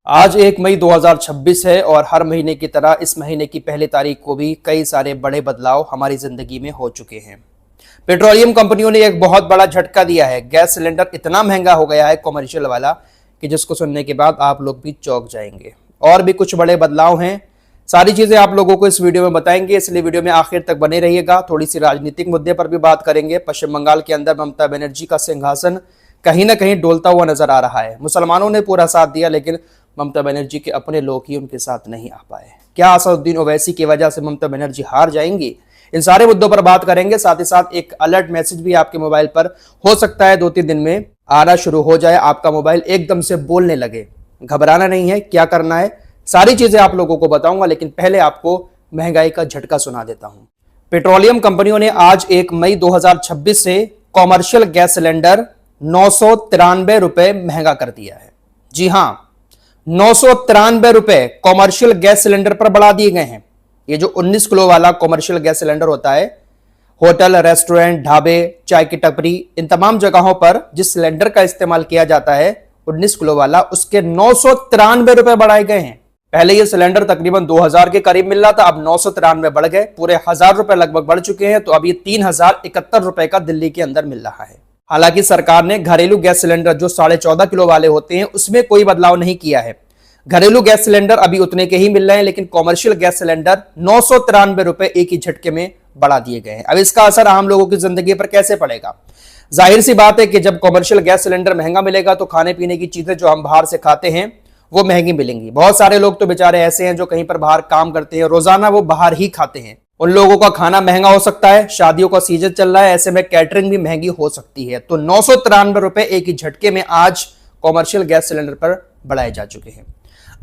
आज 1 मई 2026 है और हर महीने की तरह इस महीने की पहली तारीख को भी कई सारे बड़े बदलाव हमारी जिंदगी में हो चुके हैं। पेट्रोलियम कंपनियों ने एक बहुत बड़ा झटका दिया है। गैस सिलेंडर इतना महंगा हो गया है कमर्शियल वाला कि जिसको सुनने के बाद आप लोग भी चौंक जाएंगे। और भी कुछ बड़े बदलाव हैं, सारी चीजें आप लोगों को इस वीडियो में बताएंगे, इसलिए वीडियो में आखिर तक बने रहिएगा। थोड़ी सी राजनीतिक मुद्दे पर भी बात करेंगे। पश्चिम बंगाल के अंदर ममता बनर्जी का सिंहासन कहीं ना कहीं डोलता हुआ नजर आ रहा है। मुसलमानों ने पूरा साथ दिया, लेकिन ममता बनर्जी के अपने लोग ही उनके साथ नहीं आ पाए। क्या असदुद्दीन ओवैसी की वजह से ममता बनर्जी हार जाएंगी? इन सारे मुद्दों पर बात करेंगे। साथ ही साथ एक अलर्ट मैसेज भी आपके मोबाइल पर हो सकता है 2-3 दिन में आना शुरू हो जाए, आपका मोबाइल एकदम से बोलने लगे। घबराना नहीं है, क्या करना है सारी चीजें आप लोगों को बताऊंगा, लेकिन पहले आपको महंगाई का झटका सुना देता हूं। पेट्रोलियम कंपनियों ने आज 1 मई 2026 से कॉमर्शियल गैस सिलेंडर 993 रुपए महंगा कर दिया है। जी हां, 993 रुपए कॉमर्शियल गैस सिलेंडर पर बढ़ा दिए गए हैं। ये जो 19 किलो वाला कॉमर्शियल गैस सिलेंडर होता है, होटल, रेस्टोरेंट, ढाबे, चाय की टपरी, इन तमाम जगहों पर जिस सिलेंडर का इस्तेमाल किया जाता है 19 किलो वाला, उसके 993 रुपए बढ़ाए गए हैं। पहले ये सिलेंडर तकरीबन 2000 के करीब मिल रहा था, अब 993 बढ़ गए, पूरे 1000 रुपए लगभग बढ़ चुके हैं। तो अब ये 3071 रुपए का दिल्ली के अंदर मिल रहा है। हालांकि सरकार ने घरेलू गैस सिलेंडर जो 14.5 किलो वाले होते हैं उसमें कोई बदलाव नहीं किया है। घरेलू गैस सिलेंडर अभी उतने के ही मिल रहे हैं, लेकिन कॉमर्शियल गैस सिलेंडर 993 रुपए एक ही झटके में बढ़ा दिए गए हैं। अब इसका असर आम लोगों की जिंदगी पर कैसे पड़ेगा? जाहिर सी बात है कि जब कॉमर्शियल गैस सिलेंडर महंगा मिलेगा तो खाने पीने की चीजें जो हम बाहर से खाते हैं वो महंगी मिलेंगी। बहुत सारे लोग तो बेचारे ऐसे हैं जो कहीं पर बाहर काम करते हैं, रोजाना वो बाहर ही खाते हैं। उन लोगों का खाना महंगा हो सकता है। शादियों का सीजन चल रहा है, ऐसे में कैटरिंग भी महंगी हो सकती है। तो 993 रुपए एक ही झटके में आज कॉमर्शियल गैस सिलेंडर पर बढ़ाए जा चुके हैं।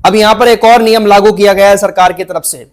अब यहां पर एक और नियम लागू किया गया है सरकार की तरफ से,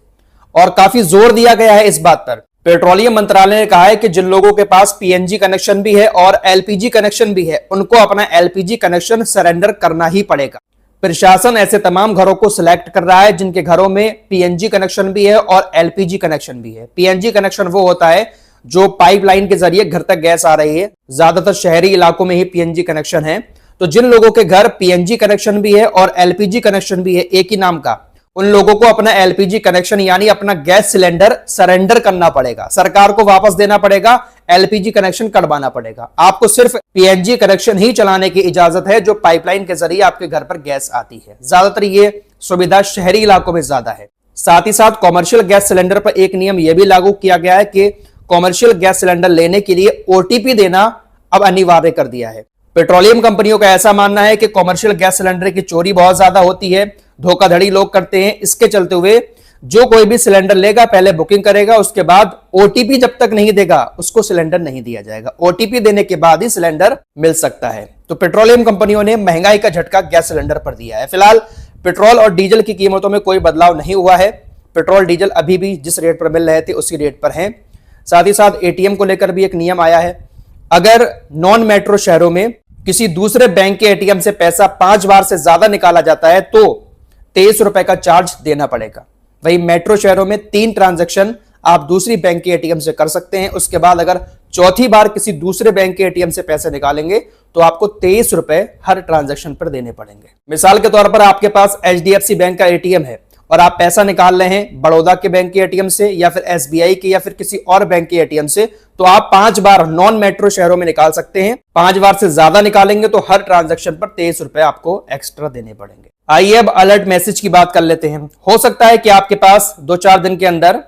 और काफी जोर दिया गया है इस बात पर। पेट्रोलियम मंत्रालय ने कहा है कि जिन लोगों के पास पीएनजी कनेक्शन भी है और एलपीजी कनेक्शन भी है, उनको अपना एलपीजी कनेक्शन सरेंडर करना ही पड़ेगा। प्रशासन ऐसे तमाम घरों को सिलेक्ट कर रहा है जिनके घरों में पीएनजी कनेक्शन भी है और एलपीजी कनेक्शन भी है। पीएनजी कनेक्शन वो होता है जो पाइपलाइन के जरिए घर तक गैस आ रही है। ज्यादातर शहरी इलाकों में ही पीएनजी कनेक्शन है। तो जिन लोगों के घर पीएनजी कनेक्शन भी है और एलपीजी कनेक्शन भी है एक ही नाम का, उन लोगों को अपना एलपीजी कनेक्शन यानी अपना गैस सिलेंडर सरेंडर करना पड़ेगा। सरकार को वापस देना पड़ेगा, एलपीजी कनेक्शन कटवाना पड़ेगा। आपको सिर्फ पीएनजी कनेक्शन ही चलाने की इजाजत है जो पाइपलाइन के जरिए आपके घर पर गैस आती है। ज्यादातर ये सुविधा शहरी इलाकों में ज्यादा है। साथ ही साथ कॉमर्शियल गैस सिलेंडर पर एक नियम यह भी लागू किया गया है कि कॉमर्शियल गैस सिलेंडर लेने के लिए ओटीपी देना अब अनिवार्य कर दिया है। पेट्रोलियम कंपनियों का ऐसा मानना है कि कॉमर्शियल गैस सिलेंडर की चोरी बहुत ज्यादा होती है, धोखाधड़ी लोग करते हैं। इसके चलते हुए जो कोई भी सिलेंडर लेगा पहले बुकिंग करेगा, उसके बाद ओटीपी जब तक नहीं देगा उसको सिलेंडर नहीं दिया जाएगा। ओटीपी देने के बाद ही सिलेंडर मिल सकता है। तो पेट्रोलियम कंपनियों ने महंगाई का झटका गैस सिलेंडर पर दिया है। फिलहाल पेट्रोल और डीजल की कीमतों में कोई बदलाव नहीं हुआ है। पेट्रोल डीजल अभी भी जिस रेट पर मिल रहे थे उसी रेट पर हैं। साथ ही साथ एटीएम को लेकर भी एक नियम आया है। अगर नॉन मेट्रो शहरों में किसी दूसरे बैंक के एटीएम से पैसा 5 बार से ज्यादा निकाला जाता है तो 23 रुपए का चार्ज देना पड़ेगा। वही मेट्रो शहरों में 3 ट्रांजैक्शन आप दूसरी बैंक के एटीएम से कर सकते हैं। उसके बाद अगर चौथी बार किसी दूसरे बैंक के एटीएम से पैसे निकालेंगे तो आपको 23 रुपए हर ट्रांजैक्शन पर देने पड़ेंगे। मिसाल के तौर पर आपके पास एचडीएफसी बैंक का एटीएम है और आप पैसा निकाल रहे हैं बड़ौदा के बैंक के एटीएम से या फिर एसबीआई के या फिर किसी और बैंक के एटीएम से, तो आप 5 बार नॉन मेट्रो शहरों में निकाल सकते हैं। 5 बार से ज्यादा निकालेंगे तो हर ट्रांजैक्शन पर 23 रुपए आपको एक्स्ट्रा देने पड़ेंगे। आइए अब अलर्ट मैसेज की बात कर लेते हैं। हो सकता है कि आपके पास 2-4 दिन के अंदर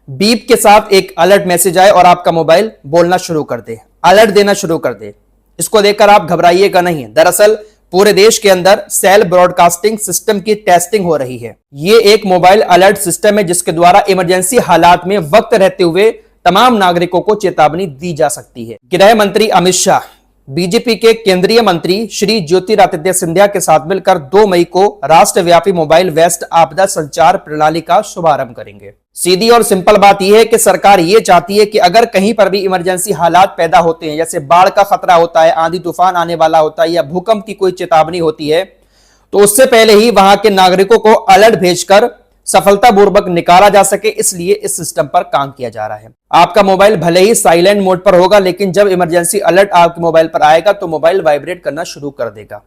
बीप के साथ एक अलर्ट मैसेज आए और आपका मोबाइल बोलना शुरू कर दे, अलर्ट देना शुरू कर दे। इसको देखकर आप घबराइएगा नहीं। दरअसल पूरे देश के अंदर सेल ब्रॉडकास्टिंग सिस्टम की टेस्टिंग हो रही है। ये एक मोबाइल अलर्ट सिस्टम है जिसके द्वारा इमरजेंसी हालात में वक्त रहते हुए तमाम नागरिकों को चेतावनी दी जा सकती है। गृह मंत्री अमित शाह बीजेपी के केंद्रीय मंत्री श्री ज्योतिरादित्य सिंधिया के साथ मिलकर 2 मई को राष्ट्रव्यापी मोबाइल वेस्ट आपदा संचार प्रणाली का शुभारंभ करेंगे। सीधी और सिंपल बात यह है कि सरकार ये चाहती है कि अगर कहीं पर भी इमरजेंसी हालात पैदा होते हैं, जैसे बाढ़ का खतरा होता है, आंधी तूफान आने वाला होता है या भूकंप की कोई चेतावनी होती है, तो उससे पहले ही वहां के नागरिकों को अलर्ट भेजकर सफलतापूर्वक निकाला जा सके, इसलिए इस सिस्टम पर काम किया जा रहा है। आपका मोबाइल भले ही साइलेंट मोड पर होगा, लेकिन जब इमरजेंसी अलर्ट आपके मोबाइल पर आएगा तो मोबाइल वाइब्रेट करना शुरू कर देगा।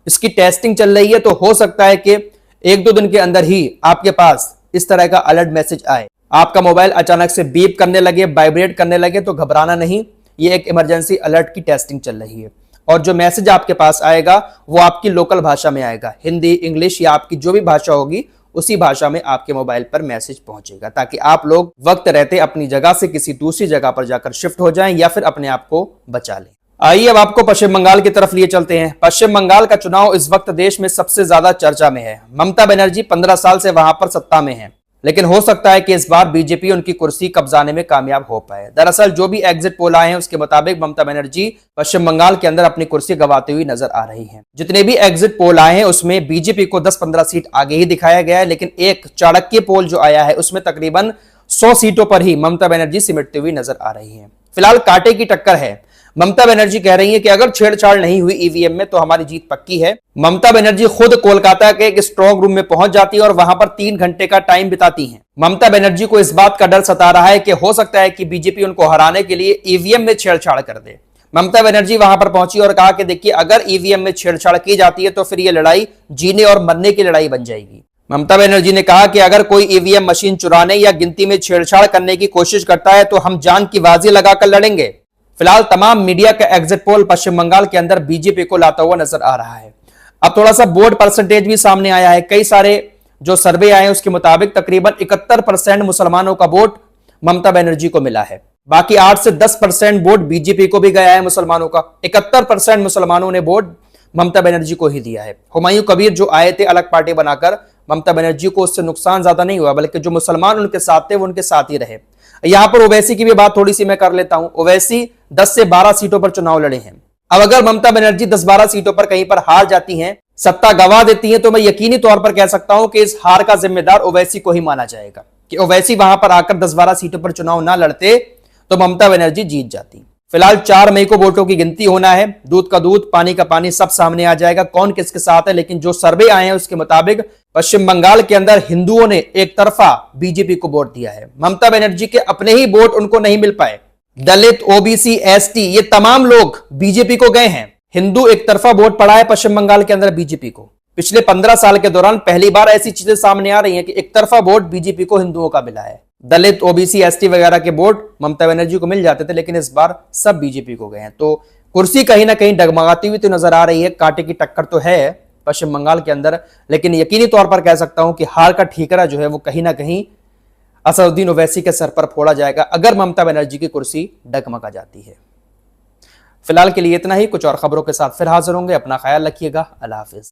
इसकी टेस्टिंग चल रही है, तो हो सकता है कि 1-2 दिन के अंदर ही आपके पास इस तरह का अलर्ट मैसेज आए। आपका मोबाइल अचानक से बीप करने लगे, वाइब्रेट करने लगे, तो घबराना नहीं, ये एक इमरजेंसी अलर्ट की टेस्टिंग चल रही है। और जो मैसेज आपके पास आएगा वो आपकी लोकल भाषा में आएगा, हिंदी, इंग्लिश या आपकी जो भी भाषा होगी उसी भाषा में आपके मोबाइल पर मैसेज पहुंचेगा, ताकि आप लोग वक्त रहते अपनी जगह से किसी दूसरी जगह पर जाकर शिफ्ट हो जाएं या फिर अपने आप को बचा लें। आइए अब आपको पश्चिम बंगाल की तरफ लिए चलते हैं। पश्चिम बंगाल का चुनाव इस वक्त देश में सबसे ज्यादा चर्चा में है। ममता बनर्जी 15 साल से वहां पर सत्ता में है, लेकिन हो सकता है कि इस बार बीजेपी उनकी कुर्सी कब्जाने में कामयाब हो पाए। दरअसल जो भी एग्जिट पोल आए हैं उसके मुताबिक ममता बनर्जी पश्चिम बंगाल के अंदर अपनी कुर्सी गंवाते हुए नजर आ रही हैं। जितने भी एग्जिट पोल आए हैं उसमें बीजेपी को 10-15 सीट आगे ही दिखाया गया है, लेकिन एक चाणक्य पोल जो आया है उसमें तकरीबन 100 सीटों पर ही ममता बनर्जी सिमटते हुए नजर आ रही है। फिलहाल कांटे की टक्कर है। ममता बनर्जी कह रही है कि अगर छेड़छाड़ नहीं हुई ईवीएम में तो हमारी जीत पक्की है। ममता बनर्जी खुद कोलकाता के एक स्ट्रांग रूम में पहुंच जाती है और वहां पर 3 घंटे का टाइम बिताती हैं। ममता बनर्जी को इस बात का डर सता रहा है कि हो सकता है कि बीजेपी उनको हराने के लिए ईवीएम में छेड़छाड़ कर दे। ममता बनर्जी वहां पर पहुंची और कहा कि देखिए, अगर ईवीएम में छेड़छाड़ की जाती है तो फिर यह लड़ाई जीने और मरने की लड़ाई बन जाएगी। ममता बनर्जी ने कहा कि अगर कोई ईवीएम मशीन चुराने या गिनती में छेड़छाड़ करने की कोशिश करता है तो हम जान की बाजी लगाकर लड़ेंगे। फिलहाल तमाम मीडिया का एग्जिट पोल पश्चिम बंगाल के अंदर बीजेपी को लाता हुआ नजर आ रहा है। अब थोड़ा सा वोट परसेंटेज भी सामने आया है। कई सारे जो सर्वे आए हैं उसके मुताबिक तकरीबन 71% मुसलमानों का वोट ममता बनर्जी को मिला है। बाकी 8 से 10% वोट बीजेपी को भी गया है मुसलमानों का। 71% मुसलमानों ने वोट ममता बनर्जी को ही दिया है। हुमायूं कबीर जो आए थे अलग पार्टी बनाकर, ममता बनर्जी को उससे नुकसान ज्यादा नहीं हुआ, बल्कि जो मुसलमान उनके साथ थे वो उनके साथ ही रहे। यहां पर ओवैसी की भी बात थोड़ी सी मैं कर लेता हूं। ओवैसी 10 से 12 सीटों पर चुनाव लड़े हैं। अब अगर ममता बनर्जी 10-12 सीटों पर कहीं पर हार जाती हैं, सत्ता गंवा देती हैं, तो मैं यकीनी तौर पर कह सकता हूं कि इस हार का जिम्मेदार ओवैसी को ही माना जाएगा कि ओवैसी वहां पर आकर 10-12 सीटों पर चुनाव ना लड़ते तो ममता बनर्जी जीत जाती। फिलहाल 4 मई को वोटों की गिनती होना है। दूध का दूध, पानी का पानी सब सामने आ जाएगा कौन किसके साथ है। लेकिन जो सर्वे आए हैं उसके मुताबिक पश्चिम बंगाल के अंदर हिंदुओं ने एक तरफा बीजेपी को वोट दिया है। ममता बनर्जी के अपने ही वोट उनको नहीं मिल पाए। दलित, ओबीसी, एसटी ये तमाम लोग बीजेपी को गए हैं। हिंदू एक तरफा वोट पड़ा है पश्चिम बंगाल के अंदर बीजेपी को। पिछले 15 साल के दौरान पहली बार ऐसी चीजें सामने आ रही हैं कि एक तरफा वोट बीजेपी को हिंदुओं का मिला है। दलित, ओबीसी, एसटी वगैरह के वोट ममता बनर्जी को मिल जाते थे, लेकिन इस बार सब बीजेपी को गए हैं। तो कुर्सी कहीं ना कहीं डगमगाती हुई तो नजर आ रही है। कांटे की टक्कर तो है पश्चिम बंगाल के अंदर, लेकिन यकीनी तौर पर कह सकता हूं कि हार का ठीकरा जो है वो कहीं ना कहीं असदुद्दीन ओवैसी के सर पर फोड़ा जाएगा अगर ममता बनर्जी की कुर्सी डगमगा जाती है। फिलहाल के लिए इतना ही। कुछ और खबरों के साथ फिर हाजिर होंगे। अपना ख्याल रखिएगा। अल्लाह हाफिज।